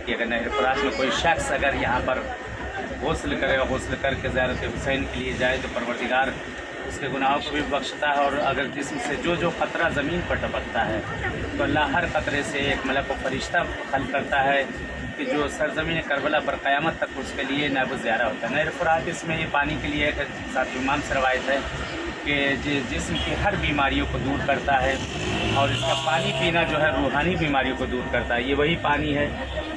कि अगर नहर फुरात में कोई शख्स अगर यहाँ पर गौस्ल करे, गौस्ल करके ज़ियारत हुसैन के लिए जाए तो परवरदिगार उसके गुनाहों को भी बख्शता है। और अगर जिस्म से जो जो क़तरा ज़मीन पर टपकता है तो अल्लाह हर क़तरे से एक मलक व फरिश्ता खल करता है कि जो सरज़मीन करबला पर क़यामत तक उसके लिए नायब ज़ियारा होता है। नहर फुरात इसमें ये पानी के लिए साथ इमाम से रवायत है कि जिस्म की हर बीमारियों को दूर करता है और इसका पानी पीना जो है रूहानी बीमारियों को दूर करता है। ये वही पानी है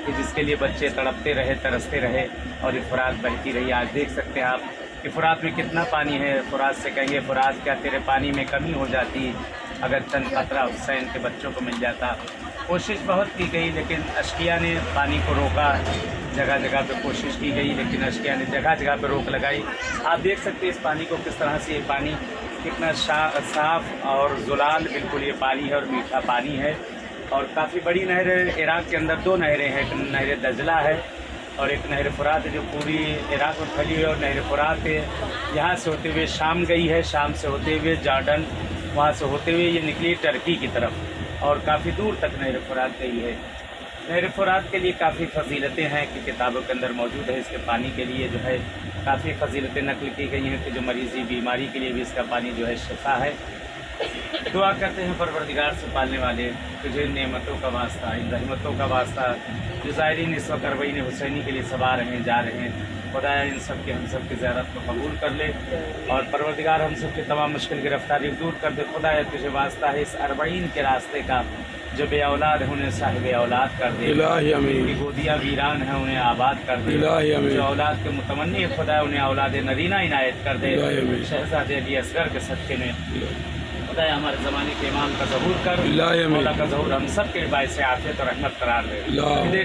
कि जिसके लिए बच्चे तड़पते रहे, तरसते रहे और ये फुरात बहती रही। आज देख सकते हैं आप कि फुरात में कितना पानी है। फुरात से कहेंगे फुरात क्या तेरे पानी में कमी हो जाती अगर चंद क़तरा हुसैन के बच्चों को मिल जाता। कोशिश बहुत की गई लेकिन अशकिया ने पानी को रोका। जगह जगह पे कोशिश की गई लेकिन अशकिया ने जगह जगह पे रोक लगाई। आप देख सकते हैं इस पानी को किस तरह से, ये पानी कितना साफ़ और जुलाल बिल्कुल ये पानी है और मीठा पानी है। और काफ़ी बड़ी नहर है। इराक़ के अंदर दो नहरें हैं, एक नहर दजला है और एक नहर फुरात है जो पूरी इराक़ में फैली हुई है। और नहर फुरात यहाँ से होते हुए शाम गई है, शाम से होते हुए जॉर्डन, वहाँ से होते हुए ये निकली टर्की की तरफ और काफ़ी दूर तक नहर फुरात गई है। नहर फुरात के लिए काफ़ी फजीलतें हैं कि किताबों के अंदर मौजूद है। इसके पानी के लिए जो है काफ़ी फजीलतें नकल की गई हैं कि जो मरीज़ी बीमारी के लिए भी इसका पानी जो है शिफा है। दुआ करते हैं परवरदिगार से पालने वाले तुझे नेमतों का वास्ता, इन रहमतों का वास्ता जो ज़ायरीन इस वक्त अरबईन हुसैनी के लिए सवार हैं, जा रहे हैं, खुदाया इन सब के हम सब की ज़ियारत को कबूल कर ले और परवरदिगार हम सब की तमाम मुश्किल गिरफ्तारी दूर कर दे। खुदाया तुझे वास्ता है इस अरबईन के रास्ते का, जो बे औलाद है उन्हें साहिब औलाद कर दे, जिनकी गोदियाँ वीरान हैं उन्हें आबाद कर दे, जो औलाद के मुतमन्नी है खुदा उन्हें औलाद नरीना इनायत कर दे। शहज़ादे अली असगर के सदक़े में खुदा हमारे ज़माने के इमाम का ज़हूर कर, मौला का ज़हूर हम सब के बायस आफ़ियत और रहमत करार दे।